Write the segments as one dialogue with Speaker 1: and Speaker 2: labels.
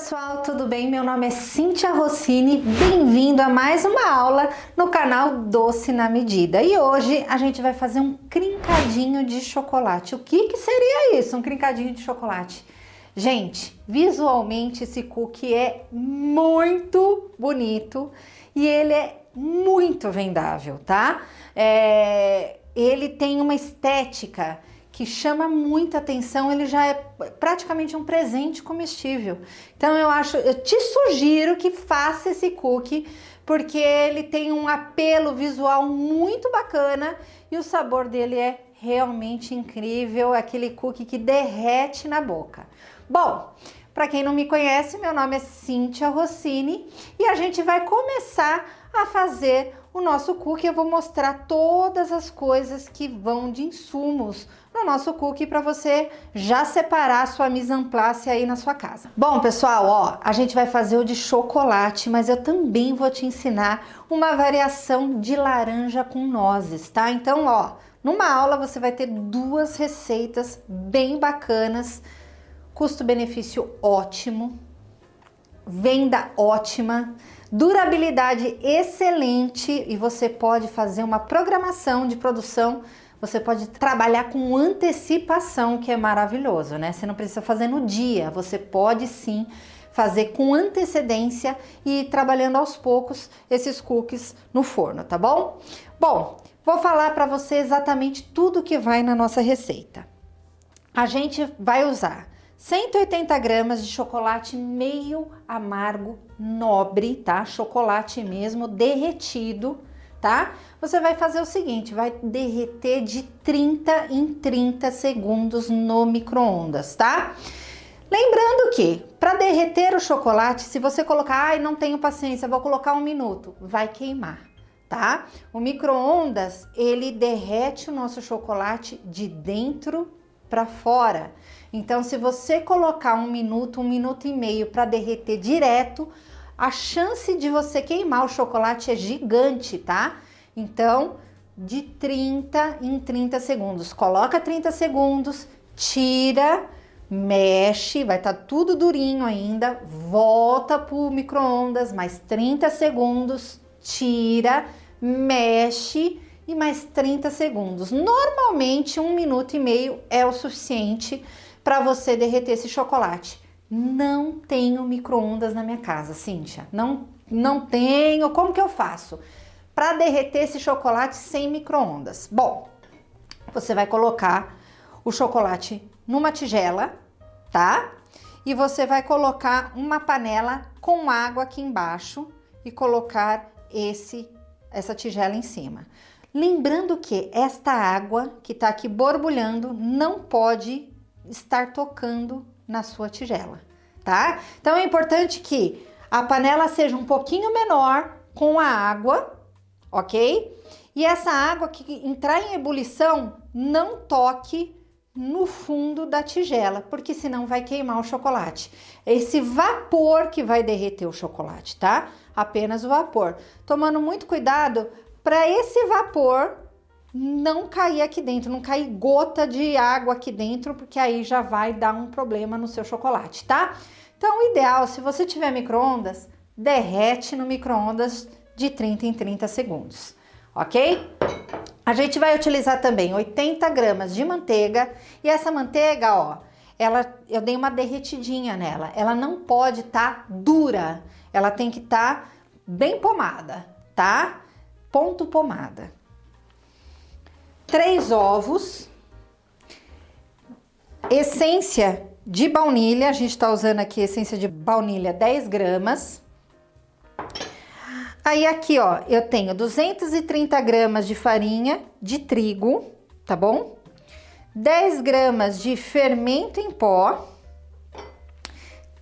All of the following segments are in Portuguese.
Speaker 1: pessoal, tudo bem? Meu nome é Cíntia Rossini, bem-vindo a mais uma aula no canal Doce na Medida. E hoje a gente vai fazer um crincadinho de chocolate. O que seria isso, um crincadinho de chocolate? Gente, visualmente esse cookie é muito bonito e ele é muito vendável, tá? Ele tem uma estética que chama muita atenção, ele já é praticamente um presente comestível. Então eu te sugiro que faça esse cookie, porque ele tem um apelo visual muito bacana e o sabor dele é realmente incrível, aquele cookie que derrete na boca. Bom, para quem não me conhece, meu nome é Cíntia Rossini e a gente vai começar a fazer o nosso cookie. Eu vou mostrar todas as coisas que vão de insumos no nosso cookie para você já separar a sua mise en place aí na sua casa. Bom, pessoal, ó, a gente vai fazer o de chocolate, mas eu também vou te ensinar uma variação de laranja com nozes, tá? Então, ó, numa aula você vai ter duas receitas bem bacanas, custo-benefício ótimo, venda ótima, durabilidade excelente e você pode fazer uma programação de produção, você pode trabalhar com antecipação, que é maravilhoso, né? Você não precisa fazer no dia, você pode sim fazer com antecedência e ir trabalhando aos poucos esses cookies no forno, tá bom? Bom, vou falar para você exatamente tudo que vai na nossa receita. A gente vai usar 180 gramas de chocolate meio amargo nobre, tá? Chocolate mesmo, derretido, tá? Você vai fazer o seguinte, vai derreter de 30 em 30 segundos no micro-ondas, tá? Lembrando que, para derreter o chocolate, se você colocar, ai, não tenho paciência, vou colocar 1 minuto, vai queimar, tá? O micro-ondas, ele derrete o nosso chocolate de dentro para fora. Então, se você colocar 1 minuto, 1 minuto e meio para derreter direto, a chance de você queimar o chocolate é gigante, tá? Então, de 30 em 30 segundos. Coloca 30 segundos, tira, mexe, vai estar tudo durinho ainda, volta pro micro-ondas, mais 30 segundos, tira, mexe e mais 30 segundos. Normalmente, 1 minuto e meio é o suficiente para você derreter esse chocolate. Não tenho micro-ondas na minha casa, Cíntia. Não tenho. Como que eu faço para derreter esse chocolate sem micro-ondas? Bom, você vai colocar o chocolate numa tigela, tá? E você vai colocar uma panela com água aqui embaixo e colocar essa tigela em cima. Lembrando que esta água que tá aqui borbulhando não pode estar tocando na sua tigela, tá? Então é importante que a panela seja um pouquinho menor com a água, ok? E essa água que entrar em ebulição não toque no fundo da tigela, porque senão vai queimar o chocolate. Esse vapor que vai derreter o chocolate, tá? Apenas o vapor. Tomando muito cuidado para esse vapor não cair aqui dentro, não cair gota de água aqui dentro, porque aí já vai dar um problema no seu chocolate, tá? Então, o ideal, se você tiver micro-ondas, derrete no micro-ondas de 30 em 30 segundos, ok? A gente vai utilizar também 80 gramas de manteiga e essa manteiga, ó, eu dei uma derretidinha nela, ela não pode estar dura, ela tem que estar bem pomada, tá? Ponto pomada. 3 ovos, essência de baunilha, a gente tá usando aqui essência de baunilha 10 gramas. Aí aqui, ó, eu tenho 230 gramas de farinha de trigo, tá bom? 10 gramas de fermento em pó,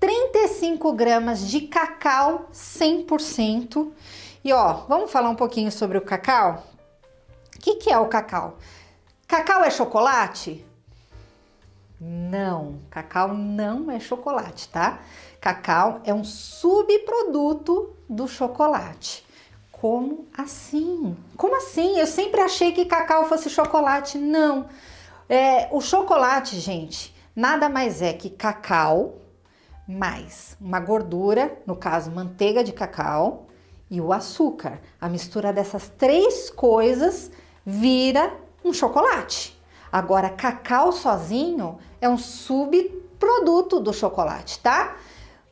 Speaker 1: 35 gramas de cacau 100%. E ó, vamos falar um pouquinho sobre o cacau? O que é o cacau? Cacau é chocolate? Não, cacau não é chocolate, tá? Cacau é um subproduto do chocolate. Como assim? Como assim? Eu sempre achei que cacau fosse chocolate. Não. O chocolate, gente, nada mais é que cacau mais uma gordura, no caso manteiga de cacau, e o açúcar. A mistura dessas três coisas vira um chocolate. Agora, cacau sozinho é um subproduto do chocolate, tá?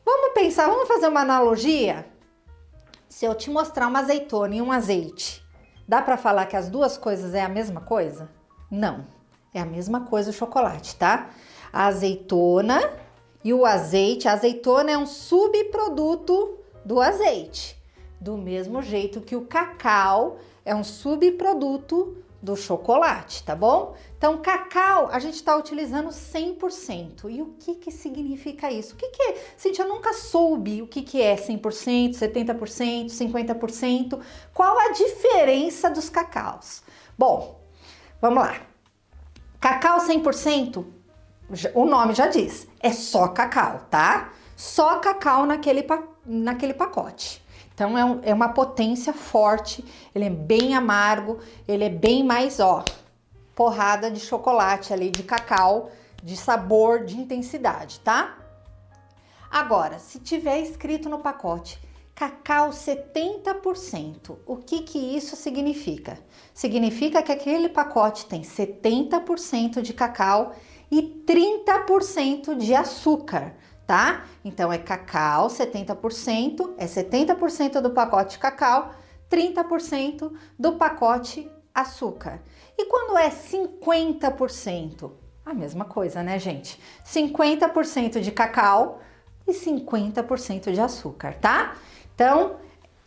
Speaker 1: Vamos pensar, vamos fazer uma analogia? Se eu te mostrar uma azeitona e um azeite, dá para falar que as duas coisas é a mesma coisa? Não, é a mesma coisa o chocolate, tá? A azeitona e o azeite, a azeitona é um subproduto do azeite, do mesmo jeito que o cacau é um subproduto do chocolate, tá bom? Então, cacau, a gente está utilizando 100%. E o que significa isso? O que é? Cíntia, eu nunca soube o que é 100%, 70%, 50%. Qual a diferença dos cacaus? Bom, vamos lá. Cacau 100%, o nome já diz, é só cacau, tá? Só cacau naquele pacote. Então, é uma potência forte, ele é bem amargo, ele é bem mais, ó, porrada de chocolate ali, de cacau, de sabor, de intensidade, tá? Agora, se tiver escrito no pacote, cacau 70%, o que isso significa? Significa que aquele pacote tem 70% de cacau e 30% de açúcar, tá? Então, é cacau 70%, é 70% do pacote cacau, 30% do pacote açúcar. E quando é 50%? A mesma coisa, né, gente? 50% de cacau e 50% de açúcar, tá? Então,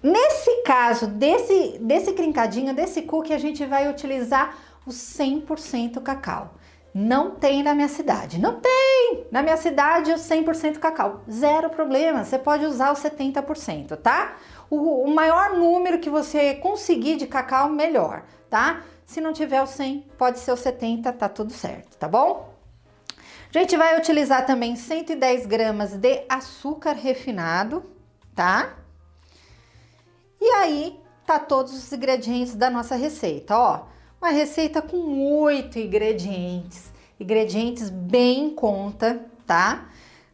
Speaker 1: nesse caso, desse crincadinho, desse cookie, a gente vai utilizar o 100% cacau. Não tem na minha cidade, não tem! Na minha cidade, o 100% cacau, zero problema, você pode usar o 70%, tá? O maior número que você conseguir de cacau, melhor, tá? Se não tiver o 100, pode ser o 70, tá tudo certo, tá bom? A gente vai utilizar também 110 gramas de açúcar refinado, tá? E aí, tá todos os ingredientes da nossa receita, ó. Uma receita com 8 ingredientes bem em conta, tá?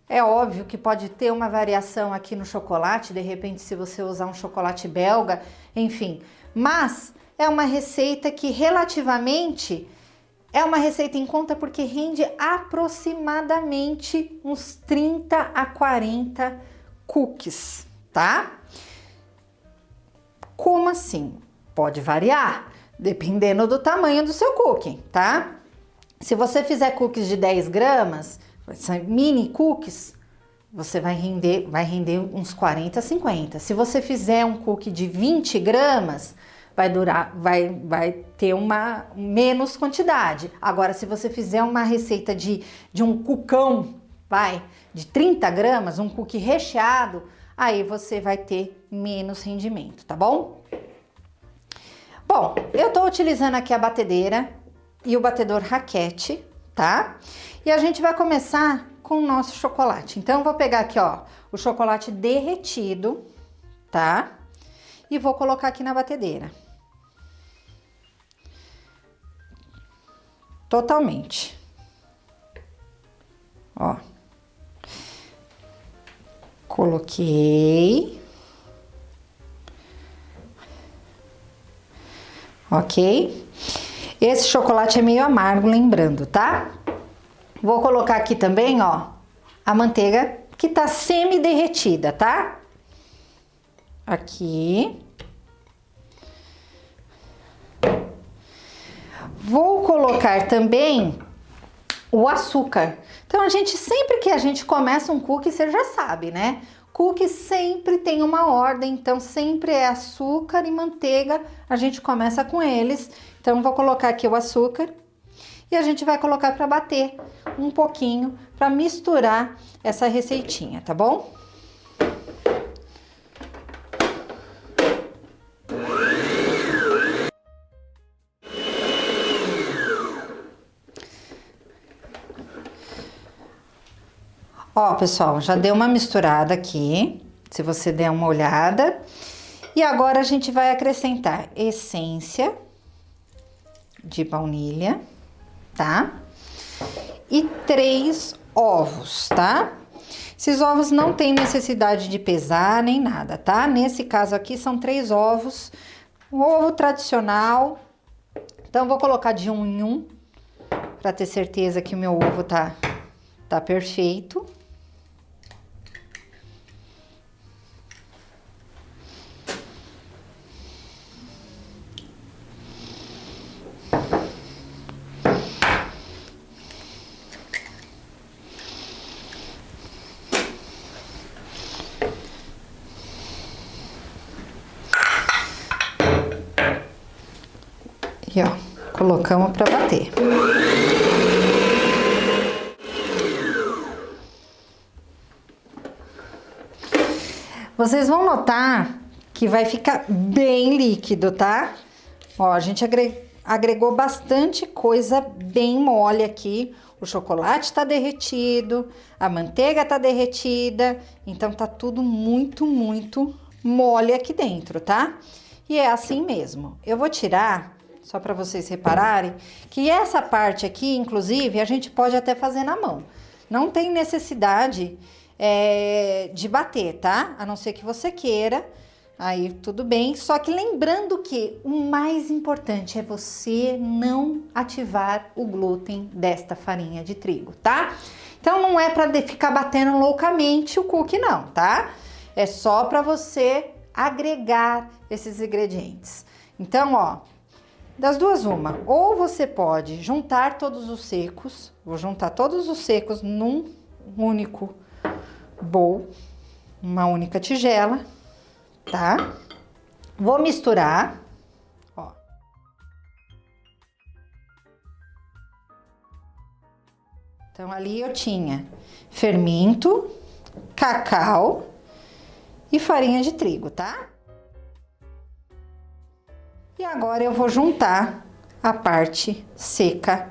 Speaker 1: É óbvio que pode ter uma variação aqui no chocolate, de repente se você usar um chocolate belga, enfim. Mas é uma receita que relativamente é uma receita em conta porque rende aproximadamente uns 30 a 40 cookies, tá? Como assim? Pode variar, dependendo do tamanho do seu cookie, tá? Se você fizer cookies de 10 gramas, mini cookies, você vai render uns 40, 50. Se você fizer um cookie de 20 gramas, vai ter uma menos quantidade. Agora, se você fizer uma receita de um cucão, de 30 gramas, um cookie recheado, aí você vai ter menos rendimento, tá bom? Bom, eu tô utilizando aqui a batedeira e o batedor raquete, tá? E a gente vai começar com o nosso chocolate. Então, eu vou pegar aqui, ó, o chocolate derretido, tá? E vou colocar aqui na batedeira. Totalmente. Ó. Coloquei. Ok? Esse chocolate é meio amargo, lembrando, tá? Vou colocar aqui também, ó, a manteiga que tá semi-derretida, tá? Aqui. Vou colocar também o açúcar. Então, sempre que a gente começa um cookie, você já sabe, né? Cookie sempre tem uma ordem, então sempre é açúcar e manteiga, a gente começa com eles. Então, vou colocar aqui o açúcar e a gente vai colocar para bater um pouquinho, para misturar essa receitinha, tá bom? Ó, pessoal, já deu uma misturada aqui, se você der uma olhada. E agora a gente vai acrescentar essência de baunilha, tá? E 3 ovos, tá? Esses ovos não tem necessidade de pesar nem nada, tá? Nesse caso aqui são 3 ovos, um ovo tradicional. Então, vou colocar de 1 em 1, para ter certeza que o meu ovo tá perfeito. E ó, colocamos para bater. Vocês vão notar que vai ficar bem líquido, tá? Ó, a gente agregou bastante coisa bem mole aqui. O chocolate tá derretido, a manteiga tá derretida, então tá tudo muito, muito mole aqui dentro, tá? E é assim mesmo. Eu vou tirar, só para vocês repararem, que essa parte aqui, inclusive, a gente pode até fazer na mão. Não tem necessidade de bater, tá? A não ser que você queira, aí tudo bem. Só que lembrando que o mais importante é você não ativar o glúten desta farinha de trigo, tá? Então não é para ficar batendo loucamente o cookie não, tá? É só para você agregar esses ingredientes. Então, ó, das duas uma, ou você pode juntar todos os secos, vou juntar todos os secos num único bowl, uma única tigela, tá? Vou misturar, ó. Então ali eu tinha fermento, cacau e farinha de trigo, tá? E agora eu vou juntar a parte seca,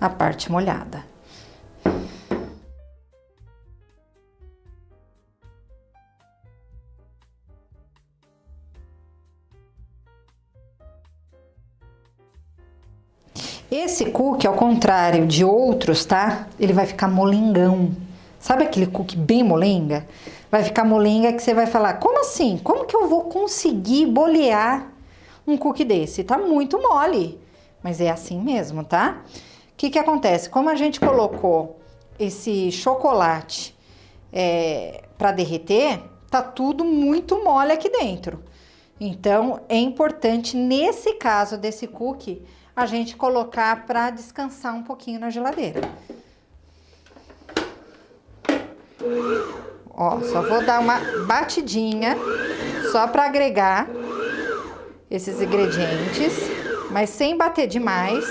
Speaker 1: a parte molhada. Esse cookie, ao contrário de outros, tá? Ele vai ficar molengão. Sabe aquele cookie bem molenga? Vai ficar molenga que você vai falar, como assim? Como que eu vou conseguir bolear um cookie desse? Tá muito mole. Mas é assim mesmo, tá? O que que acontece? Como a gente colocou esse chocolate para derreter, tá tudo muito mole aqui dentro. Então, é importante, nesse caso desse cookie, a gente colocar para descansar um pouquinho na geladeira. Ó, só vou dar uma batidinha, só para agregar esses ingredientes, mas sem bater demais.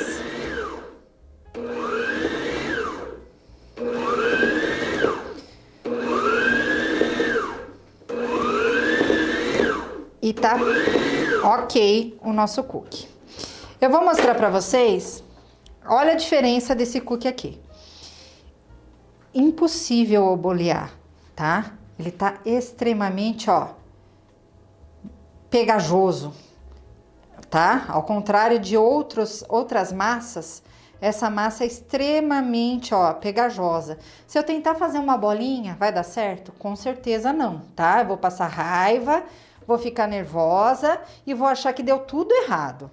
Speaker 1: E tá ok o nosso cookie. Eu vou mostrar pra vocês, olha a diferença desse cookie aqui. Impossível eu bolear, tá? Ele tá extremamente, ó, pegajoso, tá? Ao contrário de outras massas, essa massa é extremamente, ó, pegajosa. Se eu tentar fazer uma bolinha, vai dar certo? Com certeza não, tá? Eu vou passar raiva, vou ficar nervosa e vou achar que deu tudo errado.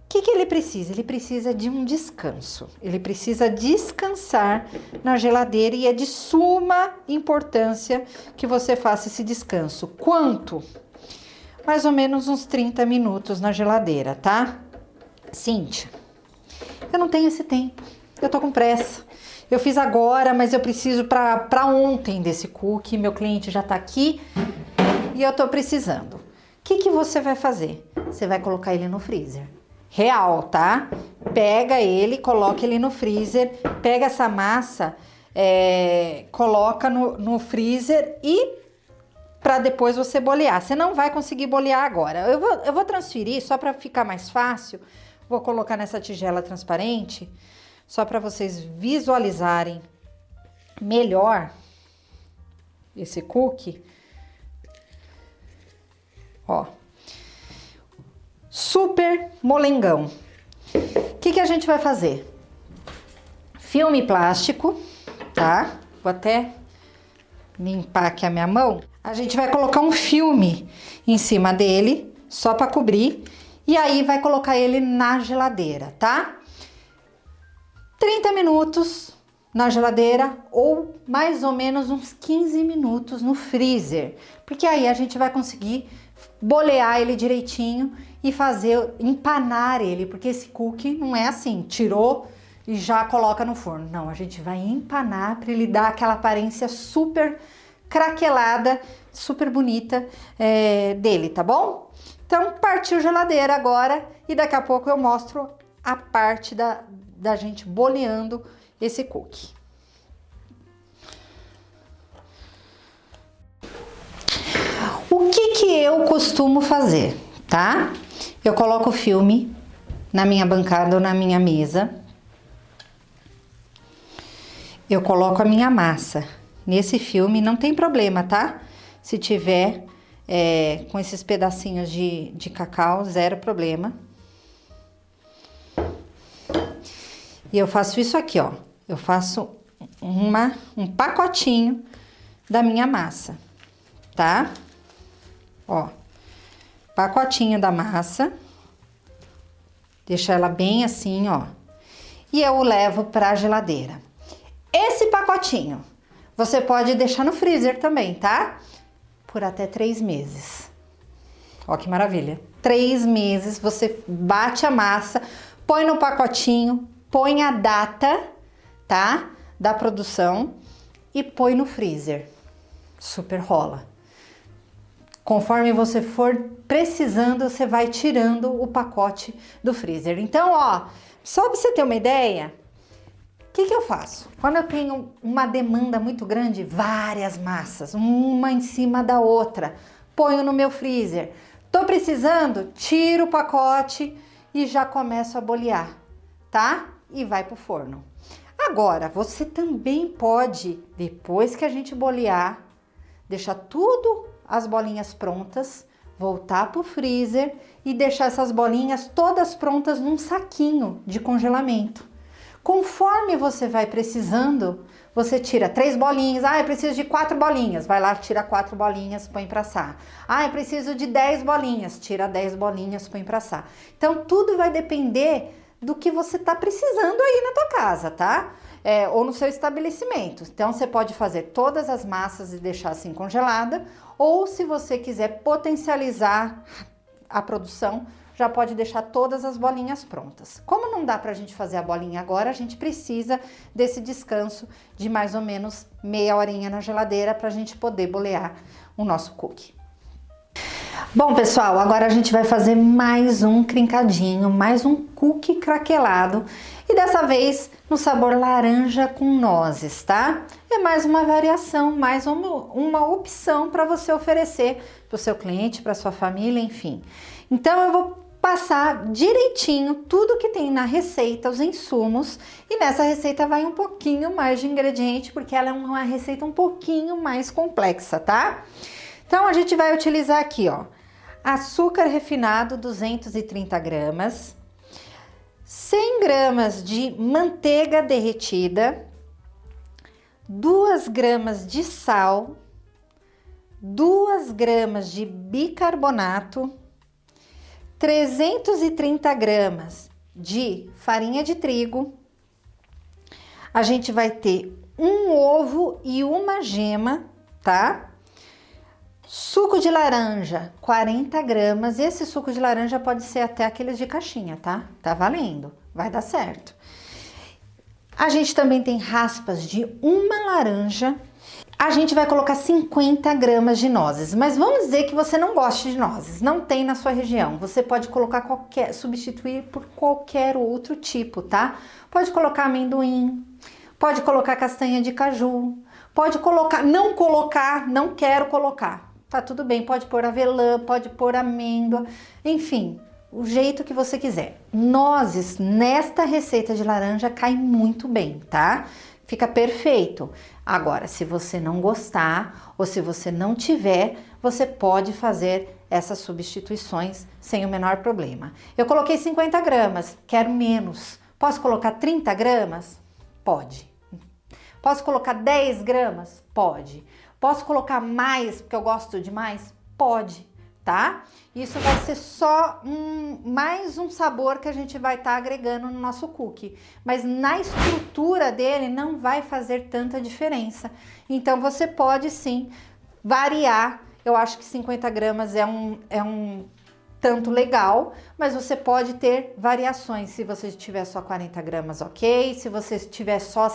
Speaker 1: O que que ele precisa? Ele precisa de um descanso. Ele precisa descansar na geladeira e é de suma importância que você faça esse descanso. Quanto? Mais ou menos uns 30 minutos na geladeira, tá? Cíntia, eu não tenho esse tempo. Eu tô com pressa. Eu fiz agora, mas eu preciso para ontem desse cookie. Meu cliente já tá aqui e eu tô precisando. O que que você vai fazer? Você vai colocar ele no freezer. Real, tá? Pega ele, coloca ele no freezer, pega essa massa, coloca no freezer e para depois você bolear. Você não vai conseguir bolear agora. Eu vou transferir só para ficar mais fácil. Vou colocar nessa tigela transparente, só para vocês visualizarem melhor esse cookie. Ó. Super molengão. O que que a gente vai fazer? Filme plástico, tá? Vou até limpar aqui a minha mão, a gente vai colocar um filme em cima dele, só para cobrir, e aí vai colocar ele na geladeira, tá? 30 minutos na geladeira ou mais ou menos uns 15 minutos no freezer, porque aí a gente vai conseguir bolear ele direitinho e empanar ele, porque esse cookie não é assim, tirou e já coloca no forno. Não, a gente vai empanar para ele dar aquela aparência super craquelada, super bonita dele, tá bom? Então, partiu geladeira agora e daqui a pouco eu mostro a parte da gente boleando esse cookie. O que eu costumo fazer, tá? Eu coloco o filme na minha bancada ou na minha mesa. Eu coloco a minha massa nesse filme, não tem problema, tá? Se tiver com esses pedacinhos de cacau, zero problema. E eu faço isso aqui, ó. Eu faço um pacotinho da minha massa, tá? Ó, pacotinho da massa. Deixa ela bem assim, ó. E eu levo pra geladeira. Esse pacotinho, você pode deixar no freezer também, tá? Por até 3 meses. Ó que maravilha. 3 meses, você bate a massa, põe no pacotinho, põe a data, tá? Da produção e põe no freezer. Super rola. Conforme você for precisando, você vai tirando o pacote do freezer. Então, ó, só pra você ter uma ideia, o que eu faço? Quando eu tenho uma demanda muito grande, várias massas, uma em cima da outra, ponho no meu freezer. Tô precisando, tiro o pacote e já começo a bolear, tá? E vai pro forno. Agora, você também pode, depois que a gente bolear, deixar tudo as bolinhas prontas, voltar pro freezer e deixar essas bolinhas todas prontas num saquinho de congelamento. Conforme você vai precisando, você tira 3 bolinhas. Ah, eu preciso de 4 bolinhas. Vai lá, tira 4 bolinhas, põe pra assar. Ah, eu preciso de 10 bolinhas. Tira 10 bolinhas, põe pra assar. Então, tudo vai depender do que você tá precisando aí na tua casa, tá? Ou no seu estabelecimento. Então, você pode fazer todas as massas e deixar assim congelada. Ou, se você quiser potencializar a produção, já pode deixar todas as bolinhas prontas. Como não dá pra gente fazer a bolinha agora, a gente precisa desse descanso de mais ou menos meia horinha na geladeira pra gente poder bolear o nosso cookie. Bom, pessoal, agora a gente vai fazer mais um crincadinho, mais um cookie craquelado e dessa vez no sabor laranja com nozes, tá? É mais uma variação, mais uma opção para você oferecer para o seu cliente, para sua família, enfim. Então eu vou passar direitinho tudo que tem na receita, os insumos, e nessa receita vai um pouquinho mais de ingrediente, porque ela é uma receita um pouquinho mais complexa, tá? Então a gente vai utilizar aqui, ó, açúcar refinado 230 gramas, 100 gramas de manteiga derretida, 2 gramas de sal, 2 gramas de bicarbonato, 330 gramas de farinha de trigo. A gente vai ter um ovo e uma gema, tá? Suco de laranja, 40 gramas. Esse suco de laranja pode ser até aqueles de caixinha, tá? Tá valendo, vai dar certo. A gente também tem raspas de uma laranja. A gente vai colocar 50 gramas de nozes, mas vamos dizer que você não gosta de nozes, não tem na sua região. Você pode colocar substituir por qualquer outro tipo, tá? Pode colocar amendoim, pode colocar castanha de caju, pode colocar, não quero colocar. Tá tudo bem, pode pôr avelã, pode pôr amêndoa, enfim, o jeito que você quiser. Nozes nesta receita de laranja cai muito bem, tá? Fica perfeito. Agora, se você não gostar ou se você não tiver, você pode fazer essas substituições sem o menor problema. Eu coloquei 50 gramas, quero menos. Posso colocar 30 gramas? Pode. Posso colocar 10 gramas? Pode. Posso colocar mais porque eu gosto de mais? Pode, tá? Isso vai ser só mais um sabor que a gente vai estar agregando no nosso cookie, mas na estrutura dele não vai fazer tanta diferença. Então você pode sim variar. Eu acho que 50 gramas é um tanto legal, mas você pode ter variações. Se você tiver só 40 gramas, ok. Se você tiver só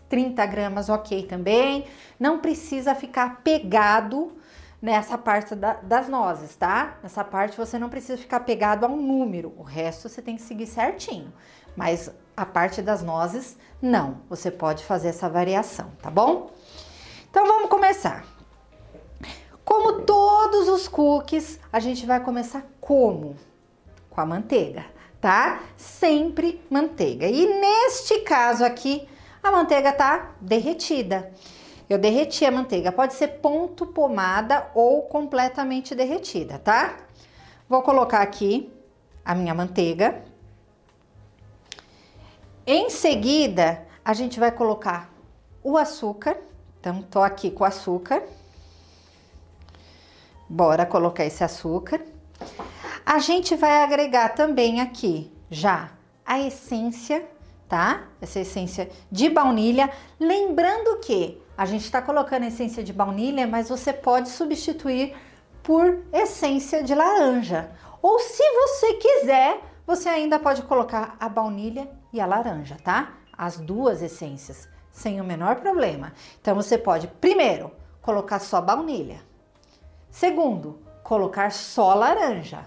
Speaker 1: 30 gramas, ok também. Não precisa ficar pegado nessa parte das nozes, tá? Nessa parte você não precisa ficar pegado a um número, o resto você tem que seguir certinho. Mas a parte das nozes, não. Você pode fazer essa variação, tá bom? Então vamos começar. Como todos os cookies, a gente vai começar como? Com a manteiga, tá? Sempre manteiga. E neste caso aqui, a manteiga tá derretida. Eu derreti a manteiga, pode ser ponto pomada ou completamente derretida, tá? Vou colocar aqui a minha manteiga. Em seguida, a gente vai colocar o açúcar. Então, tô aqui com o açúcar. Bora colocar esse açúcar. A gente vai agregar também aqui já a essência, tá? Essa essência de baunilha. Lembrando que a gente tá colocando essência de baunilha, mas você pode substituir por essência de laranja. Ou se você quiser, você ainda pode colocar a baunilha e a laranja, tá? As duas essências, sem o menor problema. Então você pode, primeiro, colocar só baunilha. Segundo, colocar só laranja.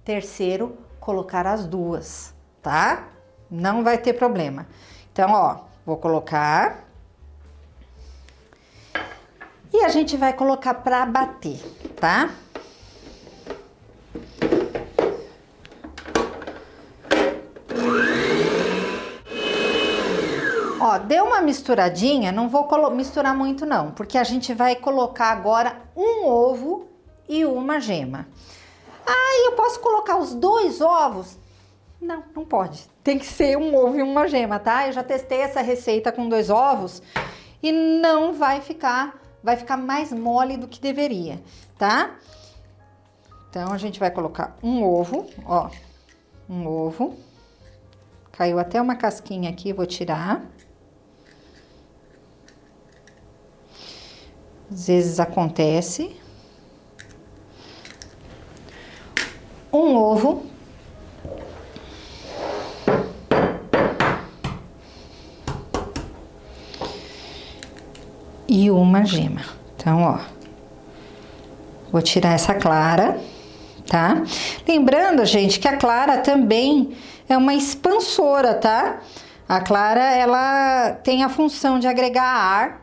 Speaker 1: Terceiro, colocar as duas, tá? Não vai ter problema. Então, ó, vou colocar. E a gente vai colocar para bater, tá? Ó, deu uma misturadinha, não vou misturar muito não, porque a gente vai colocar agora um ovo e uma gema. Ah, eu posso colocar os 2 ovos? Não, não pode. Tem que ser um ovo e uma gema, tá? Eu já testei essa receita com 2 ovos e não vai ficar mais mole do que deveria, tá? Então, a gente vai colocar um ovo, ó, um ovo. Caiu até uma casquinha aqui, vou tirar. Às vezes acontece. Um ovo. E uma gema. Então, ó, vou tirar essa clara, tá? Lembrando, gente, que a clara também é uma expansora, tá? A clara, ela tem a função de agregar ar.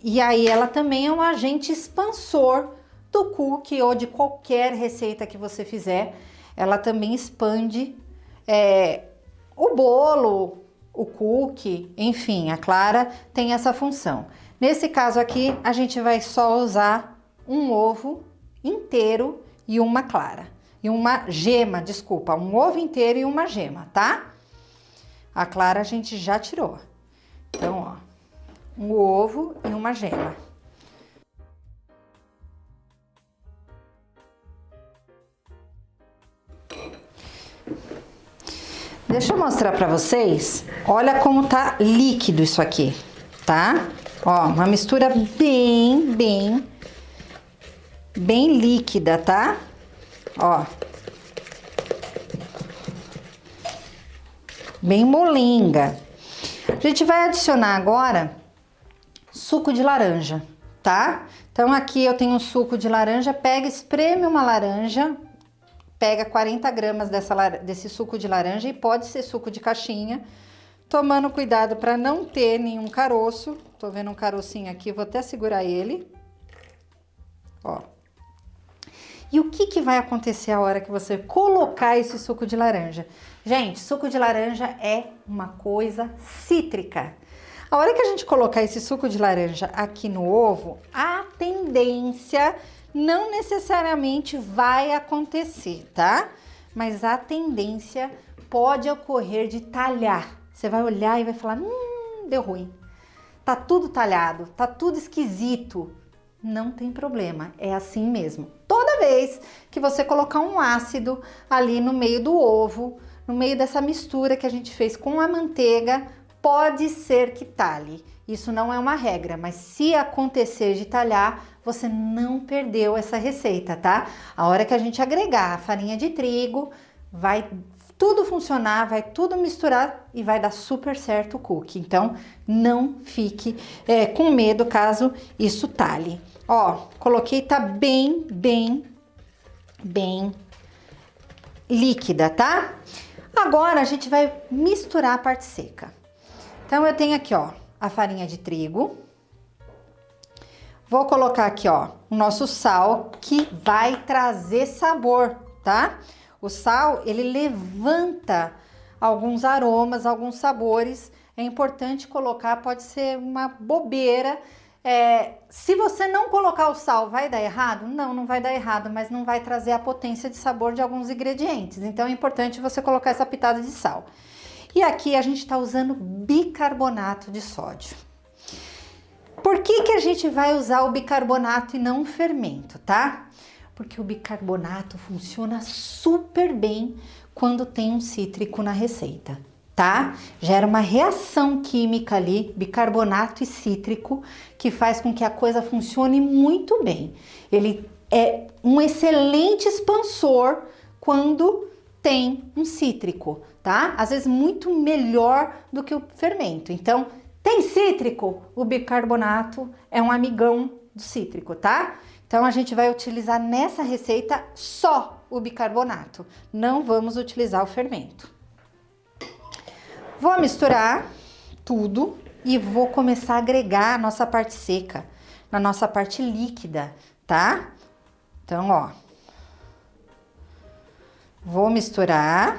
Speaker 1: E aí, ela também é um agente expansor do cookie ou de qualquer receita que você fizer. Ela também expande o bolo, o cookie, enfim, a clara tem essa função. Nesse caso aqui, a gente vai só usar um ovo inteiro e uma clara. E uma gema, desculpa, um ovo inteiro e uma gema, tá? A clara a gente já tirou. Então, ó, um ovo e uma gema. Deixa eu mostrar pra vocês, olha como tá líquido isso aqui, tá? Ó, uma mistura bem líquida, tá? Ó. Bem molenga. A gente vai adicionar agora suco de laranja, tá? Então aqui eu tenho um suco de laranja, pega, espreme uma laranja. Pega 40 gramas desse suco de laranja e pode ser suco de caixinha, tomando cuidado para não ter nenhum caroço. Tô vendo um carocinho aqui, vou até segurar ele. Ó. E o que vai acontecer a hora que você colocar esse suco de laranja? Gente, suco de laranja é uma coisa cítrica. A hora que a gente colocar esse suco de laranja aqui no ovo, a tendência não necessariamente vai acontecer, tá? Mas a tendência pode ocorrer de talhar. Você vai olhar e vai falar, deu ruim. tá tudo talhado, tá tudo esquisito. Não tem problema, é assim mesmo. Toda vez que você colocar um ácido ali no meio do ovo, no meio dessa mistura que a gente fez com a manteiga, pode ser que talhe. Isso não é uma regra, mas se acontecer de talhar, você não perdeu essa receita, tá? A hora que a gente agregar a farinha de trigo, vai tudo funcionar, vai tudo misturar e vai dar super certo o cookie. Então, não fique com medo caso isso talhe. Ó, coloquei, tá bem líquida, tá? Agora, a gente vai misturar a parte seca. Então, eu tenho aqui, ó, a farinha de trigo. Vou colocar aqui, ó, o nosso sal, que vai trazer sabor, tá? O sal, ele levanta alguns aromas, alguns sabores. É importante colocar, pode ser uma bobeira. Se você não colocar o sal, vai dar errado? Não, não vai dar errado, mas não vai trazer a potência de sabor de alguns ingredientes. Então, é importante você colocar essa pitada de sal. E aqui a gente tá usando bicarbonato de sódio. Por que a gente vai usar o bicarbonato e não o fermento, tá? Porque o bicarbonato funciona super bem quando tem um cítrico na receita, tá? Gera uma reação química ali, bicarbonato e cítrico, que faz com que a coisa funcione muito bem. Ele é um excelente expansor quando tem um cítrico, tá? Às vezes muito melhor do que o fermento. Então, tem cítrico? O bicarbonato é um amigão do cítrico, tá? Então, a gente vai utilizar nessa receita só o bicarbonato. Não vamos utilizar o fermento. Vou misturar tudo e vou começar a agregar a nossa parte seca, na nossa parte líquida, tá? Então, ó. Vou misturar.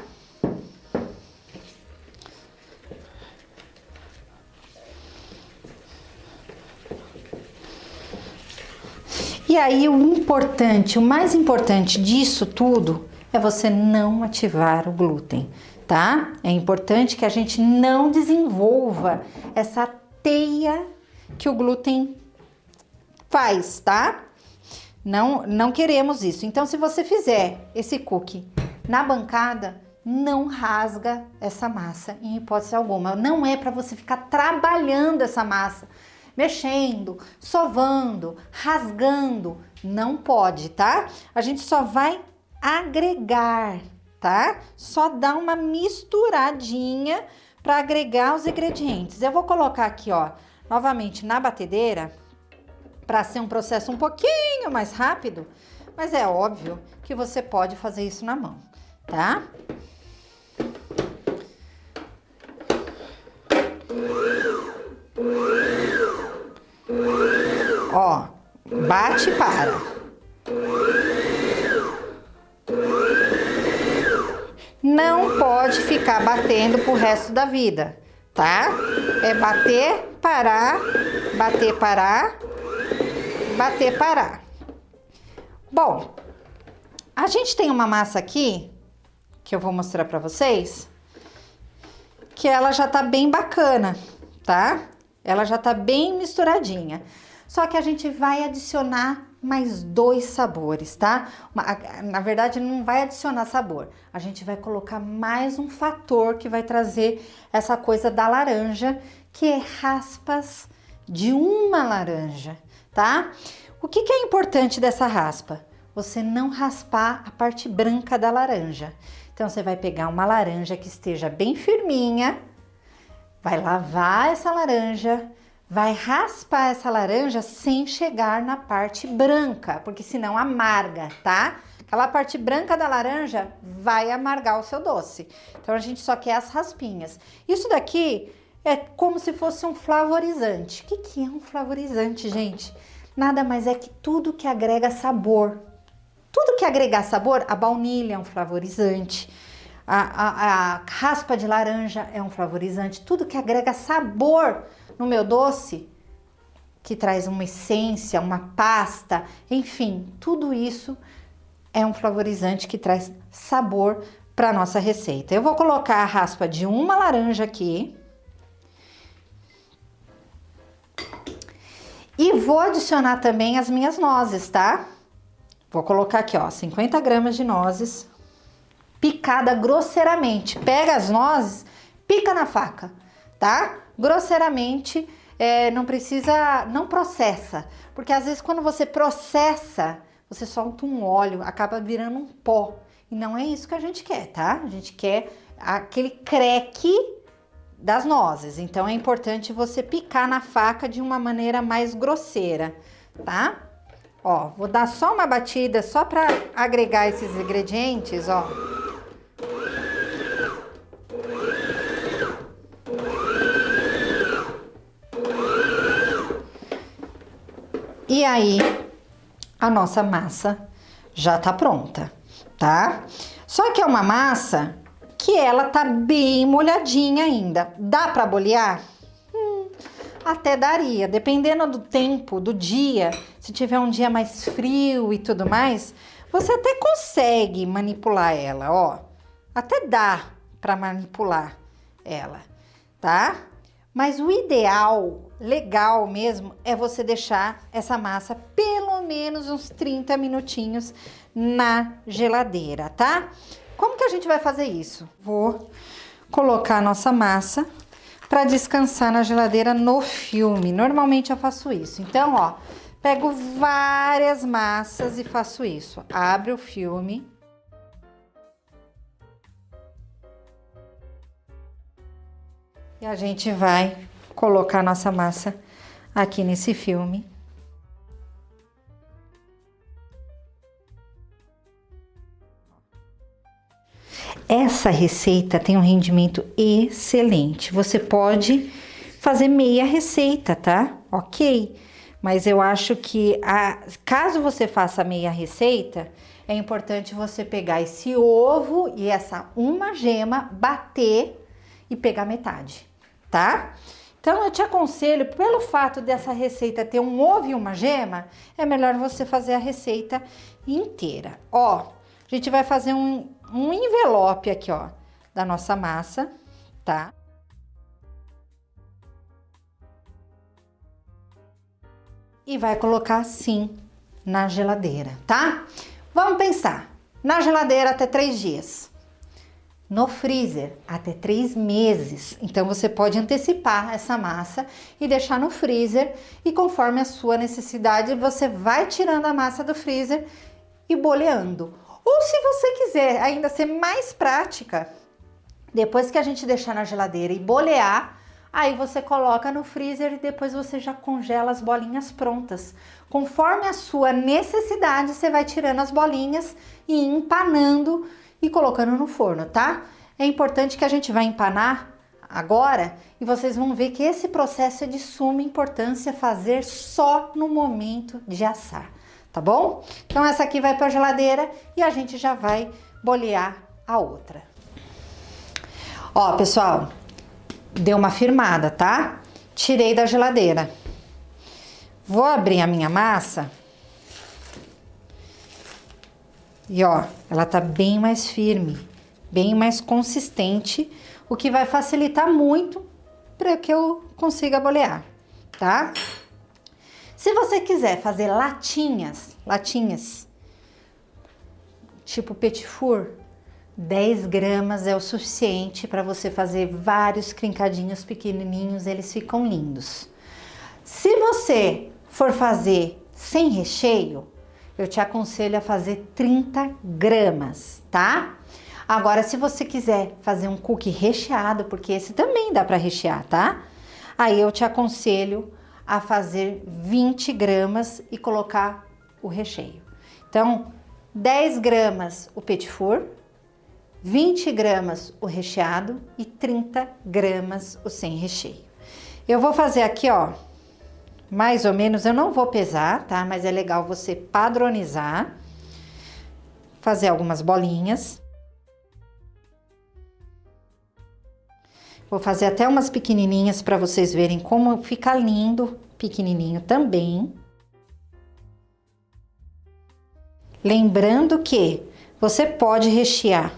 Speaker 1: E aí o mais importante disso tudo é você não ativar o glúten, tá? É importante que a gente não desenvolva essa teia que o glúten faz, tá? Não queremos isso. Então, se você fizer esse cookie na bancada, não rasga essa massa em hipótese alguma. Não é para você ficar trabalhando essa massa, mexendo, sovando, rasgando, não pode, tá? A gente só vai agregar, tá? Só dá uma misturadinha para agregar os ingredientes. Eu vou colocar aqui, ó, novamente na batedeira, para ser um processo um pouquinho mais rápido, mas é óbvio que você pode fazer isso na mão, tá? Ó, bate e para. Não pode ficar batendo pro resto da vida, tá? É bater, parar, bater, parar, bater, parar. Bom, a gente tem uma massa aqui, que eu vou mostrar pra vocês, que ela já tá bem bacana, tá? Ela já tá bem misturadinha. Só que a gente vai adicionar mais 2 sabores, tá? Na verdade, não vai adicionar sabor. A gente vai colocar mais um fator que vai trazer essa coisa da laranja, que é raspas de uma laranja, tá? O que é importante dessa raspa? Você não raspar a parte branca da laranja. Então, você vai pegar uma laranja que esteja bem firminha, vai lavar essa laranja, vai raspar essa laranja sem chegar na parte branca, porque senão amarga, tá? Aquela parte branca da laranja vai amargar o seu doce. Então, a gente só quer as raspinhas. Isso daqui é como se fosse um flavorizante. O que é um flavorizante, gente? Nada mais é que tudo que agrega sabor. Tudo que agregar sabor, a baunilha é um flavorizante, a raspa de laranja é um flavorizante. Tudo que agrega sabor no meu doce, que traz uma essência, uma pasta, enfim, tudo isso é um flavorizante que traz sabor para nossa receita. Eu vou colocar a raspa de uma laranja aqui. E vou adicionar também as minhas nozes, tá? Vou colocar aqui, ó, 50 gramas de nozes, picada grosseiramente. Pega as nozes, pica na faca, tá? Grosseiramente, não precisa, não processa. Porque às vezes quando você processa, você solta um óleo, acaba virando um pó. E não é isso que a gente quer, tá? A gente quer aquele creque das nozes. Então é importante você picar na faca de uma maneira mais grosseira, tá? Ó, vou dar só uma batida só para agregar esses ingredientes, ó. E aí, a nossa massa já tá pronta, tá? Só que é uma massa que ela tá bem molhadinha ainda. Dá para bolear? Até daria, dependendo do tempo, do dia. Se tiver um dia mais frio e tudo mais, você até consegue manipular ela, ó. Até dá para manipular ela, tá? Mas o ideal, legal mesmo, é você deixar essa massa pelo menos uns 30 minutinhos na geladeira, tá? Como que a gente vai fazer isso? Vou colocar a nossa massa para descansar na geladeira no filme. Normalmente eu faço isso. Então, ó, pego várias massas e faço isso. Abre o filme. E a gente vai colocar nossa massa aqui nesse filme. Essa receita tem um rendimento excelente. Você pode fazer meia receita, tá? Ok. Mas eu acho que caso você faça meia receita, é importante você pegar esse ovo e essa uma gema, bater e pegar metade, tá? Então eu te aconselho, pelo fato dessa receita ter um ovo e uma gema, é melhor você fazer a receita inteira. Ó, a gente vai fazer um envelope aqui, ó, da nossa massa, tá? E vai colocar assim na geladeira, tá? Vamos pensar, na geladeira até 3 dias. No freezer, até 3 meses. Então, você pode antecipar essa massa e deixar no freezer. E conforme a sua necessidade, você vai tirando a massa do freezer e boleando. Ou se você quiser ainda ser mais prática, depois que a gente deixar na geladeira e bolear, aí você coloca no freezer e depois você já congela as bolinhas prontas. Conforme a sua necessidade, você vai tirando as bolinhas e empanando e colocando no forno, tá? É importante que a gente vai empanar agora e vocês vão ver que esse processo é de suma importância fazer só no momento de assar, tá bom? Então essa aqui vai para a geladeira e a gente já vai bolear a outra. Ó, pessoal, deu uma firmada, tá? Tirei da geladeira. Vou abrir a minha massa. E ó, ela tá bem mais firme, bem mais consistente, o que vai facilitar muito para que eu consiga bolear, tá? Se você quiser fazer latinhas, tipo petit four, 10 gramas é o suficiente para você fazer vários crincadinhos pequenininhos, eles ficam lindos. Se você for fazer sem recheio, eu te aconselho a fazer 30 gramas, tá? Agora, se você quiser fazer um cookie recheado, porque esse também dá para rechear, tá? Aí eu te aconselho a fazer 20 gramas e colocar o recheio. Então, 10 gramas o petit four, 20 gramas o recheado e 30 gramas o sem recheio. Eu vou fazer aqui, ó, mais ou menos, eu não vou pesar, tá? Mas é legal você padronizar, fazer algumas bolinhas. Vou fazer até umas pequenininhas para vocês verem como fica lindo, pequenininho também. Lembrando que você pode rechear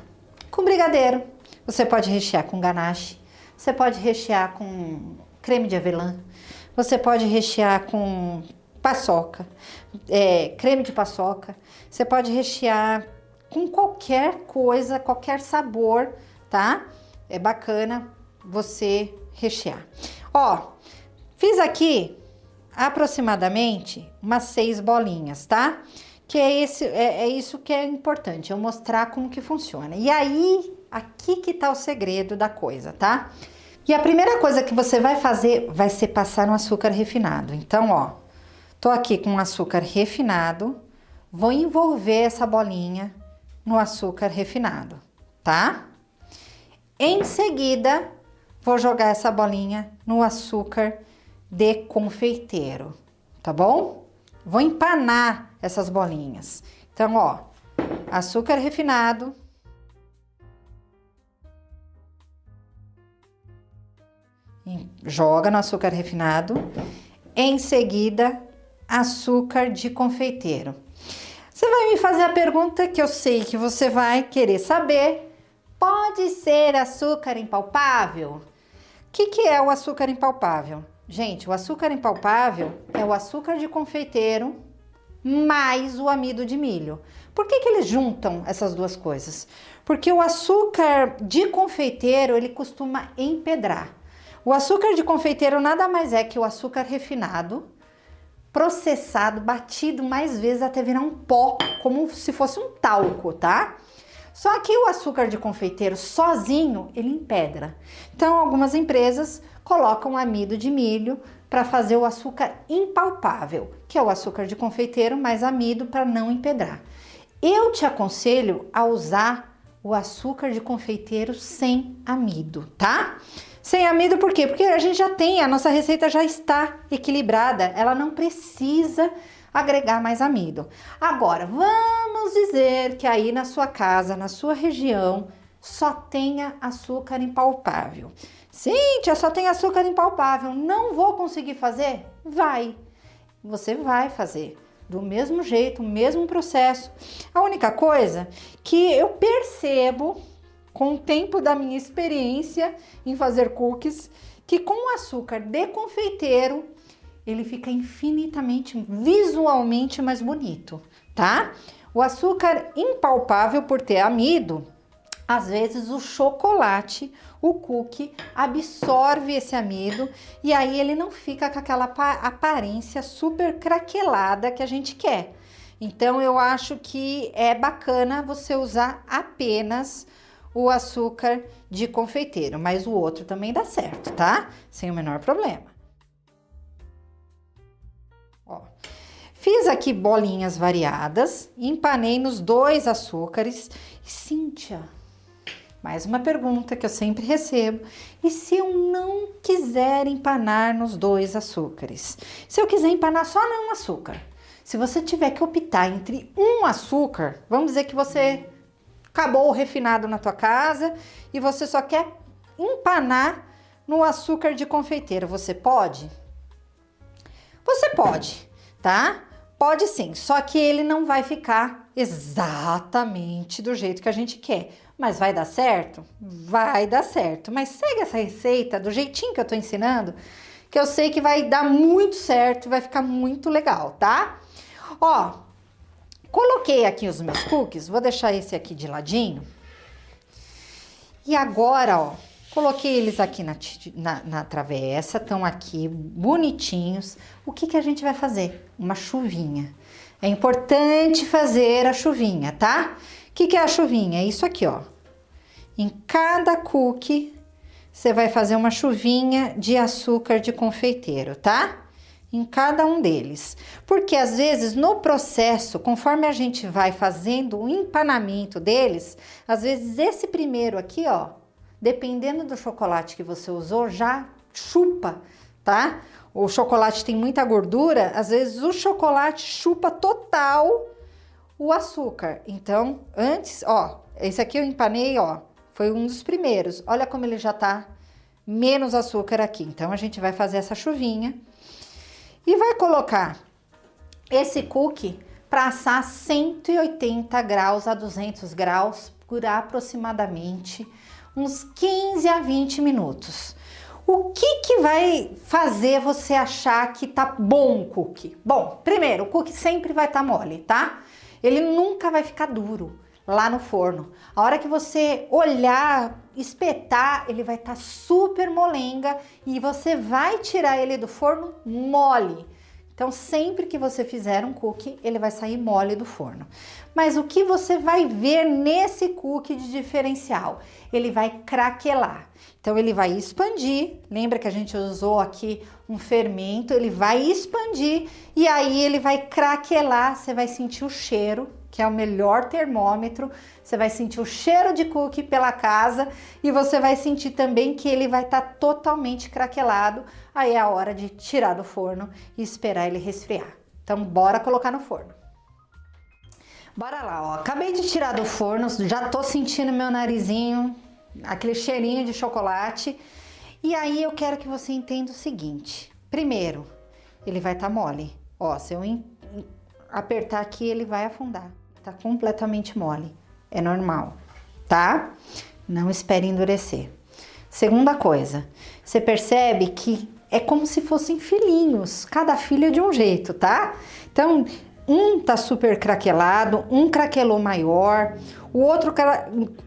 Speaker 1: com brigadeiro, você pode rechear com ganache, você pode rechear com creme de avelã, Você pode rechear com paçoca, creme de paçoca. Você pode rechear com qualquer coisa, qualquer sabor, tá? É bacana você rechear. Ó, fiz aqui aproximadamente umas 6 bolinhas, tá? Que é isso que é importante, eu mostrar como que funciona. E aí, aqui que tá o segredo da coisa, tá? E a primeira coisa que você vai fazer vai ser passar no açúcar refinado. Então, ó, tô aqui com açúcar refinado, vou envolver essa bolinha no açúcar refinado, tá? Em seguida, vou jogar essa bolinha no açúcar de confeiteiro, tá bom? Vou empanar essas bolinhas. Então, ó, açúcar refinado. Joga no açúcar refinado. Em seguida, açúcar de confeiteiro. Você vai me fazer a pergunta que eu sei que você vai querer saber. Pode ser açúcar impalpável? O que é o açúcar impalpável? Gente, o açúcar impalpável é o açúcar de confeiteiro mais o amido de milho. Por que eles juntam essas duas coisas? Porque o açúcar de confeiteiro, ele costuma empedrar. O açúcar de confeiteiro nada mais é que o açúcar refinado, processado, batido mais vezes até virar um pó, como se fosse um talco, tá? Só que o açúcar de confeiteiro sozinho, ele empedra. Então, algumas empresas colocam amido de milho para fazer o açúcar impalpável, que é o açúcar de confeiteiro mais amido para não empedrar. Eu te aconselho a usar o açúcar de confeiteiro sem amido, tá? Sem amido por quê? Porque a gente já tem, a nossa receita já está equilibrada, ela não precisa agregar mais amido. Agora, vamos dizer que aí na sua casa, na sua região, só tenha açúcar impalpável. Cíntia, só tem açúcar impalpável, não vou conseguir fazer? Vai, você vai fazer. Do mesmo jeito, o mesmo processo. A única coisa que eu percebo com o tempo da minha experiência em fazer cookies, que com o açúcar de confeiteiro, ele fica infinitamente, visualmente mais bonito, tá? O açúcar impalpável, por ter amido, às vezes o chocolate, o cookie, absorve esse amido e aí ele não fica com aquela aparência super craquelada que a gente quer. Então, eu acho que é bacana você usar apenas o açúcar de confeiteiro, mas o outro também dá certo, tá? Sem o menor problema. Ó, fiz aqui bolinhas variadas, empanei nos 2 açúcares. Cíntia, mais uma pergunta que eu sempre recebo. E se eu não quiser empanar nos 2 açúcares? Se eu quiser empanar só num açúcar? Se você tiver que optar entre um açúcar, vamos dizer que você acabou o refinado na tua casa e você só quer empanar no açúcar de confeiteiro, você pode? Você pode, tá? Pode sim, só que ele não vai ficar exatamente do jeito que a gente quer. Mas vai dar certo? Vai dar certo. Mas segue essa receita do jeitinho que eu tô ensinando, que eu sei que vai dar muito certo, vai ficar muito legal, tá? Ó, coloquei aqui os meus cookies, vou deixar esse aqui de ladinho. E agora, ó, coloquei eles aqui na travessa, estão aqui bonitinhos. O que a gente vai fazer? Uma chuvinha. É importante fazer a chuvinha, tá? O que é a chuvinha? É isso aqui, ó. Em cada cookie, você vai fazer uma chuvinha de açúcar de confeiteiro, tá? Em cada um deles. Porque às vezes no processo, conforme a gente vai fazendo o empanamento deles, às vezes esse primeiro aqui, ó, dependendo do chocolate que você usou, já chupa, tá? O chocolate tem muita gordura, às vezes o chocolate chupa total o açúcar. Então, antes, ó, esse aqui eu empanei, ó, foi um dos primeiros. Olha como ele já tá menos açúcar aqui. Então, a gente vai fazer essa chuvinha. E vai colocar esse cookie para assar 180 graus a 200 graus por aproximadamente uns 15 a 20 minutos. O que vai fazer você achar que tá bom o cookie? Bom, primeiro, o cookie sempre vai estar mole, tá? Ele nunca vai ficar duro lá no forno. A hora que você olhar, espetar, ele vai estar super molenga e você vai tirar ele do forno mole. Então, sempre que você fizer um cookie, ele vai sair mole do forno. Mas o que você vai ver nesse cookie de diferencial? Ele vai craquelar. Então, ele vai expandir. Lembra que a gente usou aqui um fermento? Ele vai expandir e aí ele vai craquelar. Você vai sentir o cheiro, que é o melhor termômetro. Você vai sentir o cheiro de cookie pela casa e você vai sentir também que ele vai estar totalmente craquelado. Aí é a hora de tirar do forno e esperar ele resfriar. Então, bora colocar no forno. Bora lá, ó. Acabei de tirar do forno, já tô sentindo meu narizinho, aquele cheirinho de chocolate. E aí eu quero que você entenda o seguinte. Primeiro, ele vai estar mole. Ó, se eu apertar aqui, ele vai afundar. Tá completamente mole. É normal, tá? Não espere endurecer. Segunda coisa, você percebe que é como se fossem filhinhos. Cada filho é de um jeito, tá? Então, um tá super craquelado, um craquelou maior, o outro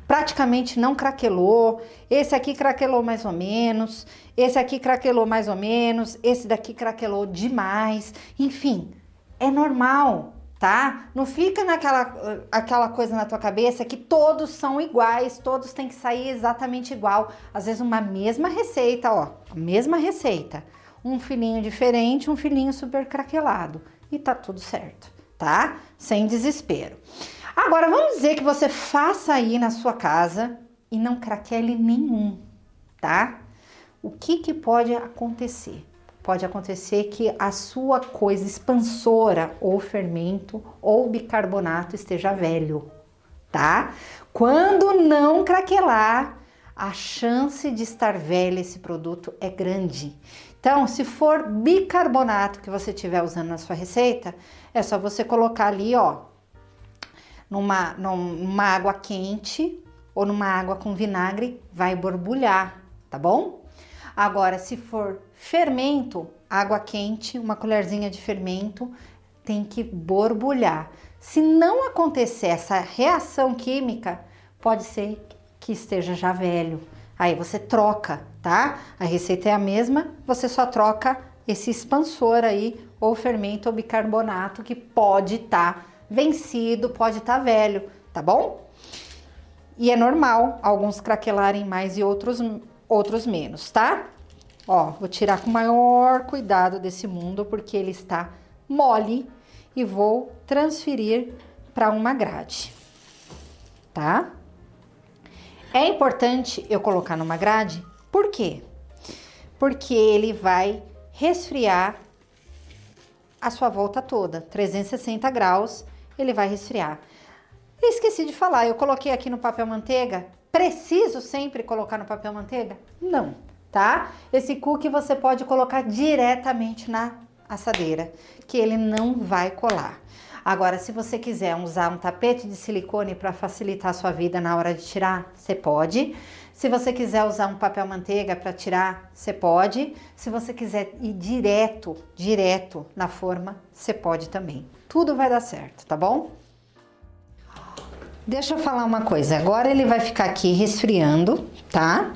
Speaker 1: praticamente não craquelou, esse aqui craquelou mais ou menos, esse aqui craquelou mais ou menos, esse daqui craquelou demais. Enfim, é normal, tá? Não fica aquela coisa na tua cabeça que todos são iguais, todos têm que sair exatamente igual. Às vezes uma mesma receita, ó, a mesma receita, um filhinho diferente, um filhinho super craquelado e tá tudo certo, tá? Sem desespero. Agora vamos dizer que você faça aí na sua casa e não craquele nenhum, tá? O que pode acontecer? Pode acontecer que a sua coisa expansora, ou fermento, ou bicarbonato esteja velho, tá? Quando não craquelar, a chance de estar velho esse produto é grande. Então, se for bicarbonato que você estiver usando na sua receita, é só você colocar ali, ó, numa água quente ou numa água com vinagre, vai borbulhar, tá bom? Agora, se for fermento, água quente, uma colherzinha de fermento, tem que borbulhar. Se não acontecer essa reação química, pode ser que esteja já velho. Aí você troca, tá? A receita é a mesma, você só troca esse expansor aí, ou fermento ou bicarbonato, que pode estar vencido, pode estar velho, tá bom? E é normal alguns craquelarem mais e outros menos, tá? Ó, vou tirar com o maior cuidado desse mundo, porque ele está mole, e vou transferir para uma grade, tá? É importante eu colocar numa grade, por quê? Porque ele vai resfriar a sua volta toda, 360 graus, ele vai resfriar. Esqueci de falar, eu coloquei aqui no papel manteiga. Preciso sempre colocar no papel manteiga? Não, tá? Esse cookie você pode colocar diretamente na assadeira, que ele não vai colar. Agora, se você quiser usar um tapete de silicone para facilitar a sua vida na hora de tirar, você pode. Se você quiser usar um papel manteiga para tirar, você pode. Se você quiser ir direto na forma, você pode também. Tudo vai dar certo, tá bom? Deixa eu falar uma coisa. Agora ele vai ficar aqui resfriando, tá?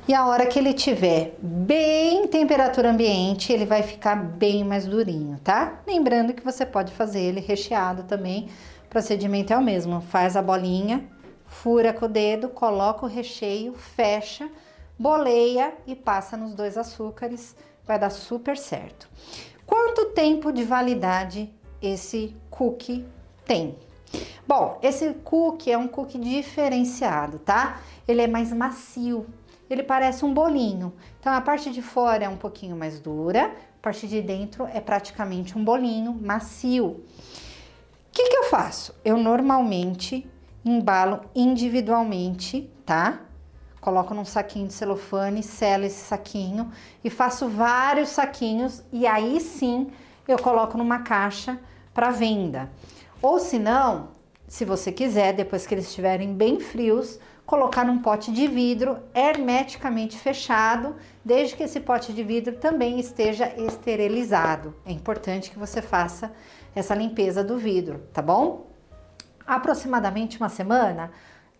Speaker 1: E a hora que ele tiver bem temperatura ambiente, ele vai ficar bem mais durinho, tá? Lembrando que você pode fazer ele recheado também. O procedimento é o mesmo. Faz a bolinha, fura com o dedo, coloca o recheio, fecha, boleia e passa nos 2 açúcares. Vai dar super certo. Quanto tempo de validade esse cookie tem? Bom, esse cookie é um cookie diferenciado, tá? Ele é mais macio. Ele parece um bolinho. Então, a parte de fora é um pouquinho mais dura, a parte de dentro é praticamente um bolinho macio. O que eu faço? Eu normalmente embalo individualmente, tá? Coloco num saquinho de celofane, selo esse saquinho e faço vários saquinhos e aí sim eu coloco numa caixa para venda. Ou se não, se você quiser, depois que eles estiverem bem frios, colocar num pote de vidro hermeticamente fechado, desde que esse pote de vidro também esteja esterilizado. É importante que você faça essa limpeza do vidro, tá bom? Aproximadamente uma semana,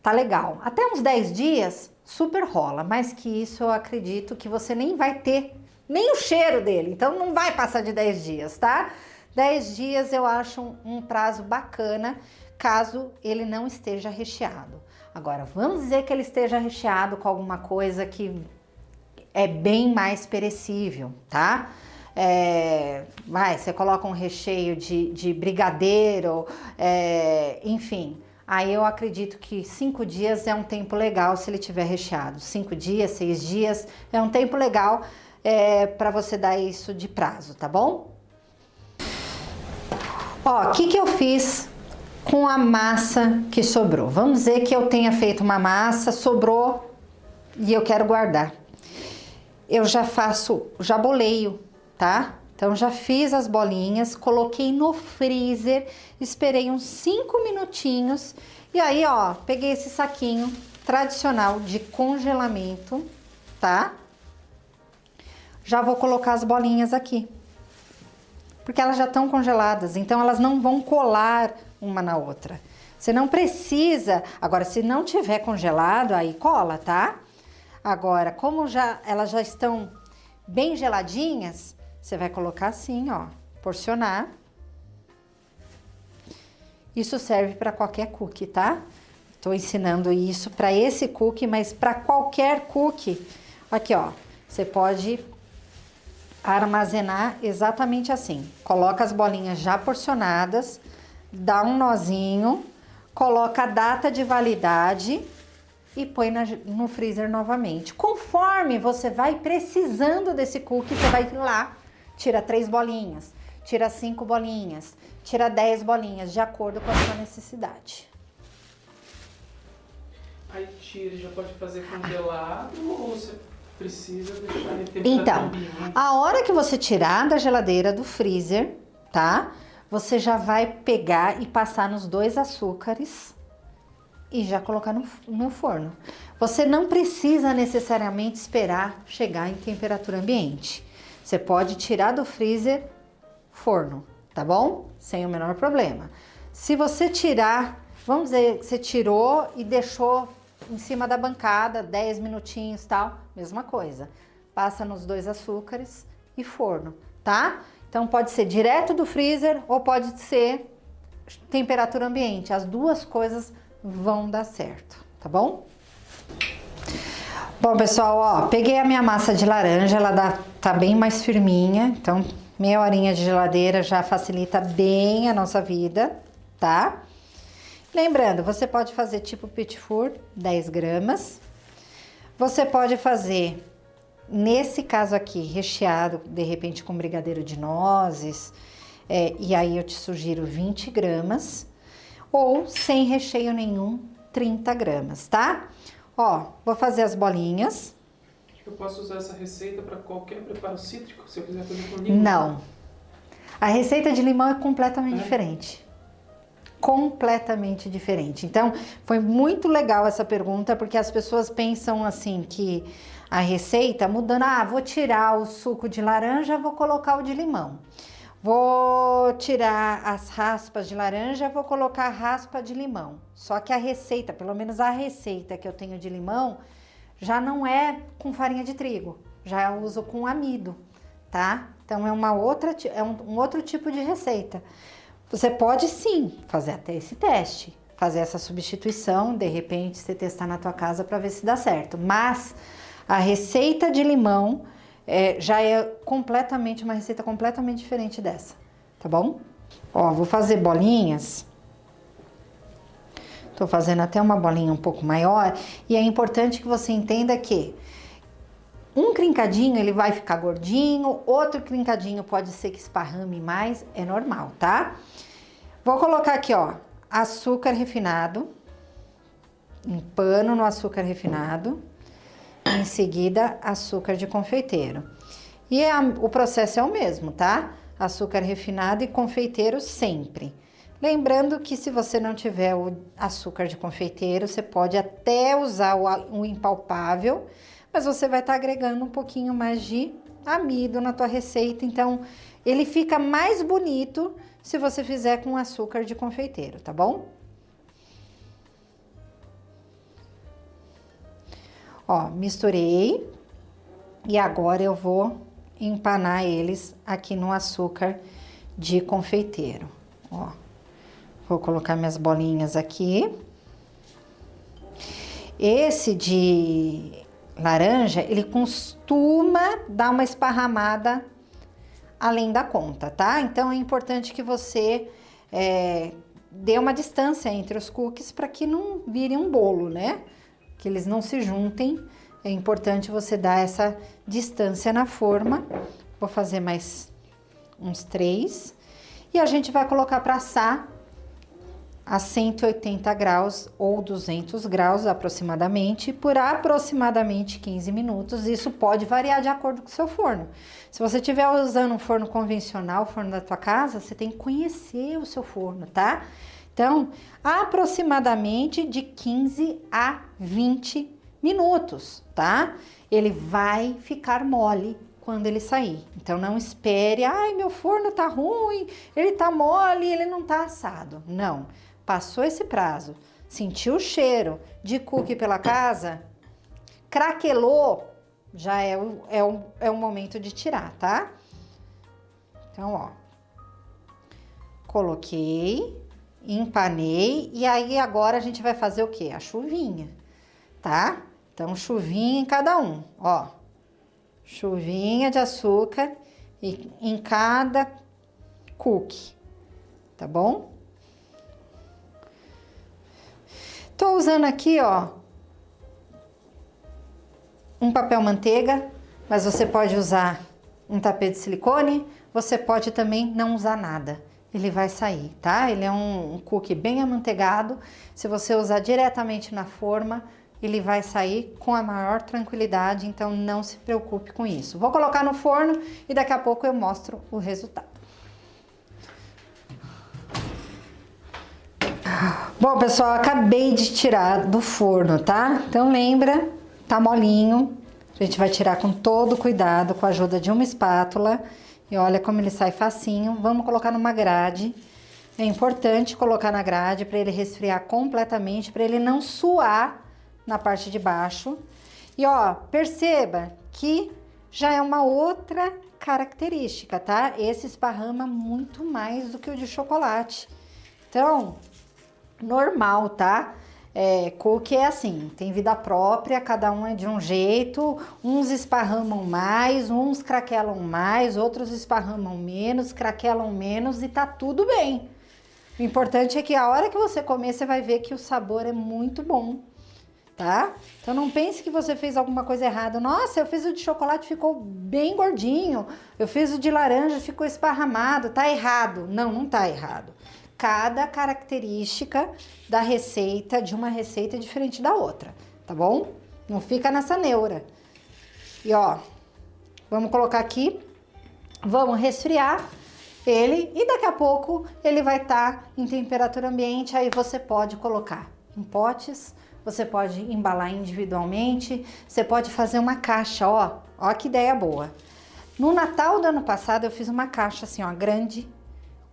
Speaker 1: tá legal. Até uns 10 dias, super rola, mais que isso eu acredito que você nem vai ter nem o cheiro dele, então não vai passar de 10 dias, tá? 10 dias eu acho um prazo bacana, caso ele não esteja recheado. Agora, vamos dizer que ele esteja recheado com alguma coisa que é bem mais perecível, tá? Você coloca um recheio de brigadeiro, enfim. Aí eu acredito que 5 dias é um tempo legal se ele tiver recheado. 5 dias, 6 dias é um tempo legal para você dar isso de prazo, tá bom? Ó, o que eu fiz com a massa que sobrou? Vamos dizer que eu tenha feito uma massa, sobrou e eu quero guardar. Eu já boleio, tá? Então já fiz as bolinhas, coloquei no freezer, esperei uns 5 minutinhos e aí, ó, peguei esse saquinho tradicional de congelamento, tá? Já vou colocar as bolinhas aqui, porque elas já estão congeladas, então elas não vão colar uma na outra. Você não precisa, agora se não tiver congelado, aí cola, tá? Agora, como elas já estão bem geladinhas, você vai colocar assim, ó, porcionar. Isso serve para qualquer cookie, tá? Tô ensinando isso para esse cookie, mas para qualquer cookie. Aqui, ó, você pode armazenar exatamente assim. Coloca as bolinhas já porcionadas, dá um nozinho, coloca a data de validade e põe no freezer novamente. Conforme você vai precisando desse cookie, você vai lá, tira 3 bolinhas, tira 5 bolinhas, tira 10 bolinhas, de acordo com a sua necessidade.
Speaker 2: Aí tira, já pode fazer congelado ou você precisa deixar em temperatura
Speaker 1: Então,
Speaker 2: ambiente?
Speaker 1: a hora que você tirar da geladeira, do freezer, tá? Você já vai pegar e passar nos 2 açúcares e já colocar no forno. Você não precisa necessariamente esperar chegar em temperatura ambiente. Você pode tirar do freezer, forno, tá bom? Sem o menor problema. Se você tirar, vamos dizer que você tirou e deixou em cima da bancada 10 minutinhos, tal, mesma coisa. Passa nos 2 açúcares e forno, tá? Então pode ser direto do freezer ou pode ser temperatura ambiente. As duas coisas vão dar certo, tá bom? Bom, pessoal, ó, peguei a minha massa de laranja, ela tá bem mais firminha, então meia horinha de geladeira já facilita bem a nossa vida, tá? Lembrando, você pode fazer tipo petit four, 10 gramas. Você pode fazer, nesse caso aqui, recheado, de repente com brigadeiro de nozes, e aí eu te sugiro 20 gramas. Ou sem recheio nenhum, 30 gramas, tá? Ó, vou fazer as bolinhas.
Speaker 2: Eu posso usar essa receita para qualquer preparo cítrico, se eu quiser fazer com limão?
Speaker 1: Não. A receita de limão é completamente diferente. Completamente diferente. Então, foi muito legal essa pergunta, porque as pessoas pensam assim que a receita mudando, vou tirar o suco de laranja, vou colocar o de limão. Vou tirar as raspas de laranja, vou colocar a raspa de limão. Só que a receita, pelo menos a receita que eu tenho de limão, já não é com farinha de trigo, já uso com amido, tá? Então é um outro tipo de receita. Você pode sim fazer até esse teste, fazer essa substituição, de repente você testar na tua casa para ver se dá certo. Mas a receita de limão já é completamente uma receita completamente diferente dessa, tá bom? Ó, vou fazer bolinhas. Tô fazendo até uma bolinha um pouco maior e é importante que você entenda que um crincadinho ele vai ficar gordinho, outro crincadinho pode ser que esparrame mais, é normal, tá? Vou colocar aqui, ó, açúcar refinado, um pano no açúcar refinado. Em seguida, açúcar de confeiteiro. E o processo é o mesmo, tá? Açúcar refinado e confeiteiro sempre. Lembrando que se você não tiver o açúcar de confeiteiro, você pode até usar o impalpável, mas você vai estar agregando um pouquinho mais de amido na tua receita, então ele fica mais bonito se você fizer com açúcar de confeiteiro, tá bom? Ó, misturei e agora eu vou empanar eles aqui no açúcar de confeiteiro, ó. Vou colocar minhas bolinhas aqui. Esse de laranja, ele costuma dar uma esparramada além da conta, tá? Então é importante que você dê uma distância entre os cookies para que não vire um bolo, né? Que eles não se juntem. É importante você dar essa distância na forma. Vou fazer mais uns 3. E a gente vai colocar para assar a 180 graus ou 200 graus aproximadamente, por aproximadamente 15 minutos. Isso pode variar de acordo com o seu forno. Se você estiver usando um forno convencional, o forno da tua casa, você tem que conhecer o seu forno, tá? Então, aproximadamente de 15 a 20 minutos, tá? Ele vai ficar mole quando ele sair. Então, não espere, ai, meu forno tá ruim, ele tá mole, ele não tá assado. Não. Passou esse prazo, sentiu o cheiro de cookie pela casa, craquelou, já é o momento de tirar, tá? Então, ó, coloquei, empanei e aí agora a gente vai fazer o quê? A chuvinha, tá? Então, chuvinha em cada um, ó, chuvinha de açúcar em cada cookie, tá bom? Tô usando aqui, ó, um papel manteiga, mas você pode usar um tapete de silicone, você pode também não usar nada. Ele vai sair, tá? Ele é um cookie bem amanteigado. Se você usar diretamente na forma, ele vai sair com a maior tranquilidade, então não se preocupe com isso. Vou colocar no forno e daqui a pouco eu mostro o resultado. Bom, pessoal, acabei de tirar do forno, tá? Então lembra, tá molinho. A gente vai tirar com todo cuidado, com a ajuda de uma espátula. E olha como ele sai facinho. Vamos colocar numa grade. É importante colocar na grade para ele resfriar completamente, para ele não suar na parte de baixo. E ó, perceba que já é uma outra característica, tá? Esse esparrama muito mais do que o de chocolate. Então, normal, tá? Cookie é assim, tem vida própria, cada um é de um jeito, uns esparramam mais, uns craquelam mais, outros esparramam menos, craquelam menos e tá tudo bem. O importante é que a hora que você comer, você vai ver que o sabor é muito bom, tá? Então não pense que você fez alguma coisa errada. Nossa, eu fiz o de chocolate, ficou bem gordinho, eu fiz o de laranja, ficou esparramado, tá errado. Não, não tá errado. Cada característica da receita, de uma receita é diferente da outra, tá bom? Não fica nessa neura. E ó, vamos colocar aqui, vamos resfriar ele e daqui a pouco ele vai estar em temperatura ambiente, aí você pode colocar em potes, você pode embalar individualmente, você pode fazer uma caixa, ó que ideia boa. No Natal do ano passado eu fiz uma caixa assim, ó, grande,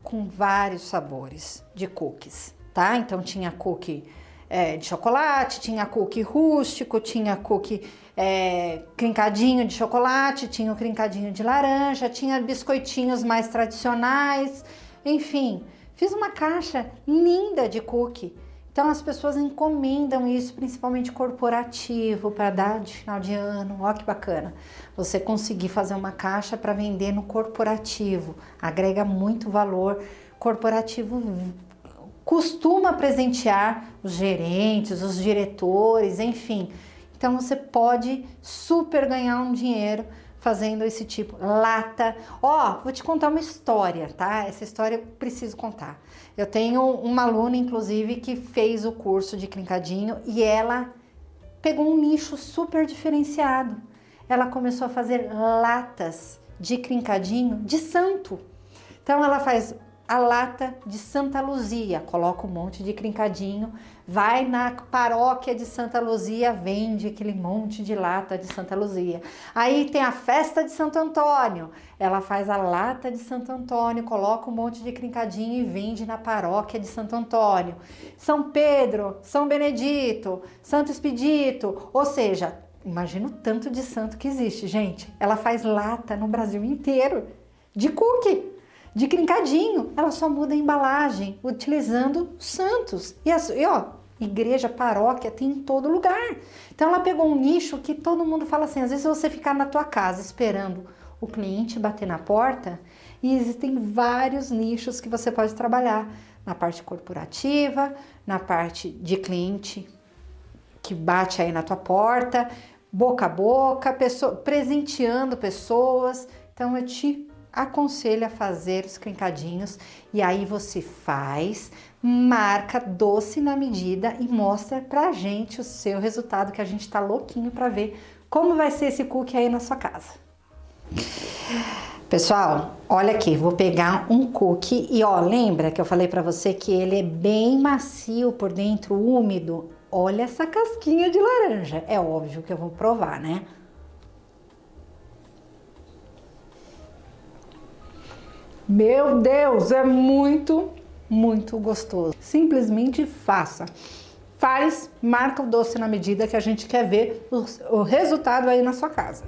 Speaker 1: com vários sabores de cookies, tá? Então tinha cookie de chocolate, tinha cookie rústico, tinha cookie crincadinho de chocolate, tinha o crincadinho de laranja, tinha biscoitinhos mais tradicionais, enfim, fiz uma caixa linda de cookie. Então as pessoas encomendam isso, principalmente corporativo, para dar de final de ano. Ó que bacana. Você conseguir fazer uma caixa para vender no corporativo, agrega muito valor. Corporativo costuma presentear os gerentes, os diretores, enfim. Então você pode super ganhar um dinheiro fazendo esse tipo, lata. Ó, vou te contar uma história, tá? Essa história eu preciso contar. Eu tenho uma aluna, inclusive, que fez o curso de crincadinho e ela pegou um nicho super diferenciado. Ela começou a fazer latas de crincadinho de santo. Então ela faz a lata de Santa Luzia, coloca um monte de crincadinho, vai na paróquia de Santa Luzia, vende aquele monte de lata de Santa Luzia. Aí tem a festa de Santo Antônio, ela faz a lata de Santo Antônio, coloca um monte de crincadinho e vende na paróquia de Santo Antônio. São Pedro, São Benedito, Santo Expedito, ou seja, imagina o tanto de santo que existe, gente. Ela faz lata no Brasil inteiro de cookie, de crincadinho. Ela só muda a embalagem utilizando santos. E ó, igreja, paróquia tem em todo lugar. Então ela pegou um nicho que todo mundo fala assim, às vezes você ficar na tua casa esperando o cliente bater na porta, e existem vários nichos que você pode trabalhar. Na parte corporativa, na parte de cliente que bate aí na tua porta, boca a boca, presenteando pessoas. Então eu te aconselho a fazer os crincadinhos e aí você faz, marca Doce na Medida e mostra pra gente o seu resultado, que a gente tá louquinho pra ver como vai ser esse cookie aí na sua casa. Pessoal, olha aqui, vou pegar um cookie e ó, lembra que eu falei pra você que ele é bem macio por dentro, úmido? Olha essa casquinha de laranja, é óbvio que eu vou provar, né? Meu Deus, é muito, muito gostoso. Simplesmente faça. Faz, marca o Doce na Medida que a gente quer ver o resultado aí na sua casa.